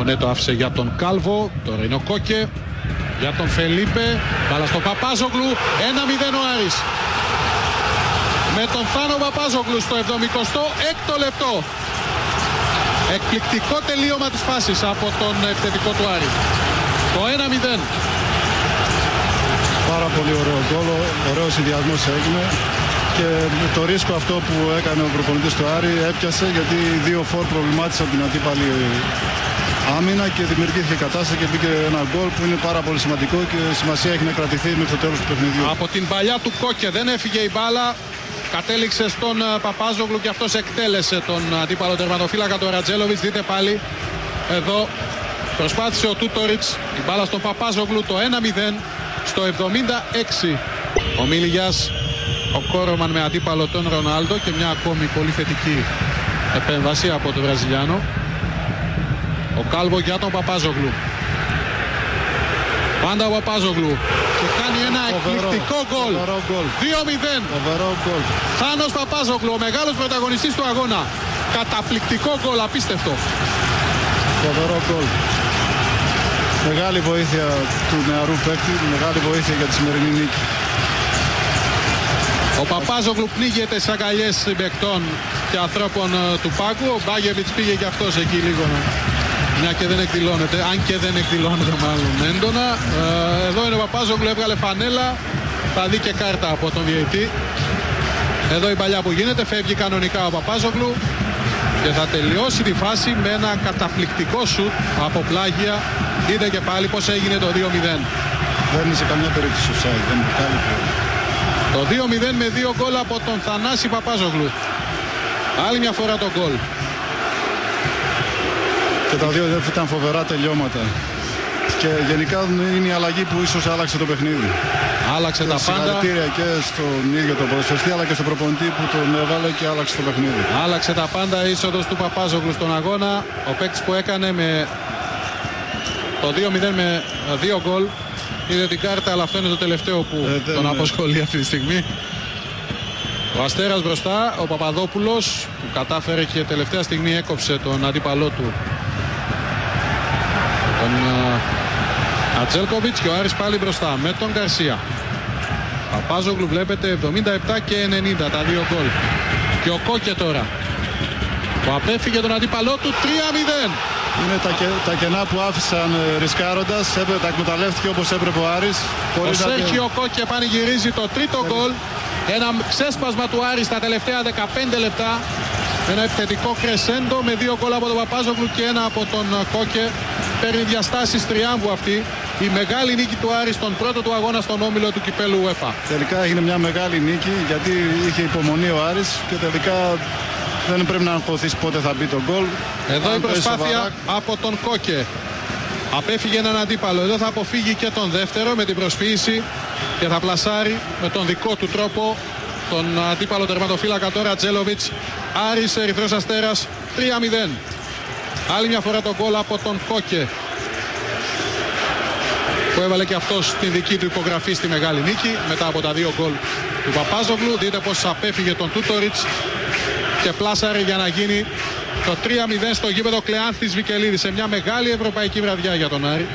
Ο Νέτο άφησε για τον Κάλβο. Τώρα είναι ο Κόκε για τον Φελίπε. Μπάλα στο Παπάζογλου. 1-0 ο Άρης. Με τον Θάνο Παπάζογλου στο 76ο λεπτό. Εκπληκτικό τελείωμα της φάσης από τον επιθετικό του Άρη. Το 1-0. Πάρα πολύ ωραίο γκολ, ωραίο συνδυασμός έγινε και το ρίσκο αυτό που έκανε ο προπονητής του Άρη έπιασε, γιατί δύο φορ προβλημάτισαν την αντίπαλη άμυνα και δημιουργήθηκε κατάσταση και μπήκε ένα γκολ που είναι πάρα πολύ σημαντικό και σημασία έχει να κρατηθεί μέχρι το τέλος του παιχνιδιού. Από την παλιά του Κόκε δεν έφυγε η μπάλα. Κατέληξε στον Παπάζογλου και αυτός εκτέλεσε τον αντίπαλο τερματοφύλακα τον Ρατζέλοβιτς. Δείτε πάλι εδώ προσπάθησε ο Τούτοριτς, η μπάλα στον Παπάζογλου, το 1-0 στο 76. Ο Μίλιγιας, ο Κόρομαν με αντίπαλο τον Ρονάλντο και μια ακόμη πολύ θετική επέμβαση από τον Βραζιλιάνο. Ο Κάλβο για τον Παπάζογλου. Πάντα ο Παπάζογλου και κάνει ένα εκπληκτικό γκολ. 2-0. Θάνος Παπάζογλου, ο μεγάλος πρωταγωνιστής του αγώνα. Καταπληκτικό γκολ, απίστευτο. Φοβερό γκολ. Μεγάλη βοήθεια του νεαρού παίκτη, μεγάλη βοήθεια για τη σημερινή νίκη. Ο Παπάζογλου πνίγεται στις αγκαλιές συμπαικτών και ανθρώπων του πάγκου. Ο Μπάγεβιτς πήγε και αυτός εκεί λίγο, μια και δεν εκδηλώνεται, αν και δεν εκδηλώνεται μάλλον έντονα. Εδώ είναι ο Παπάζογλου, έβγαλε φανέλα, θα δει και κάρτα από τον διαιτητή. Εδώ η παλιά που γίνεται, φεύγει κανονικά ο Παπάζογλου και θα τελειώσει τη φάση με ένα καταπληκτικό σουτ από πλάγια. Δείτε και πάλι πως έγινε το 2-0. Δεν είναι σε καμιά περίπτωση offside, δεν είναι πάλι. Το 2-0 με 2 γκολ από τον Θανάση Παπάζογλου. Άλλη μια φορά το γκολ. Και τα δύο ήταν φοβερά τελειώματα. Και γενικά είναι η αλλαγή που ίσως άλλαξε το παιχνίδι. Άλλαξε τα πάντα. Συγχαρητήρια και στον ίδιο τον ποδοσφαιριστή αλλά και στον προπονητή που τον έβαλε και άλλαξε το παιχνίδι. Άλλαξε τα πάντα η είσοδος του Παπάζογλου στον αγώνα. Ο παίκτης που έκανε με το 2-0 με 2 γκολ. Είδε την κάρτα, αλλά αυτό είναι το τελευταίο που τον απασχολεί αυτή τη στιγμή. Ο Αστέρας μπροστά, ο Παπαδόπουλος που κατάφερε και τελευταία στιγμή έκοψε τον αντίπαλό του, τον Ατζέλκοβιτς, και ο Άρης πάλι μπροστά με τον Γκαρσία. Παπάζογλου βλέπετε 77 και 90 τα 2 γκολ. Και ο Κόκε τώρα που απέφυγε τον αντίπαλό του. 3-0. Είναι τα κενά που άφησαν ρισκάροντας, τα εκμεταλλεύτηκε όπως έπρεπε ο Άρης. Ο Σέρχιο Κόκε πανηγυρίζει το τρίτο γκολ. Ένα ξέσπασμα του Άρη στα τελευταία 15 λεπτά. Ένα επιθετικό κρεσέντο με 2 γκολ από τον Παπάζογλου και ένα από τον Κόκε. Παίρνει διαστάσεις τριάμβου αυτή. Η μεγάλη νίκη του Άρη στον πρώτο του αγώνα στον όμιλο του κυπέλου UEFA. Τελικά έγινε μια μεγάλη νίκη γιατί είχε υπομονή ο Άρης και τελικά δεν πρέπει να αγχωθείς πότε θα μπει το γκολ. Εδώ η προσπάθεια από τον Κόκε. Απέφυγε έναν αντίπαλο. Εδώ θα αποφύγει και τον δεύτερο με την προσποίηση και θα πλασάρει με τον δικό του τρόπο τον αντίπαλο τερματοφύλακα τώρα Τζέλοβιτς. Άρης Ερυθρός Αστέρας 3-0. Άλλη μια φορά τον γκολ από τον Κόκε που έβαλε και αυτός την δική του υπογραφή στη μεγάλη νίκη μετά από τα 2 γκολ του Παπάζογλου. Δείτε πως απέφυγε τον Τούτοριτς και πλάσαρε για να γίνει το 3-0 στο γήπεδο Κλεάνθης Βικελίδη σε μια μεγάλη ευρωπαϊκή βραδιά για τον Άρη.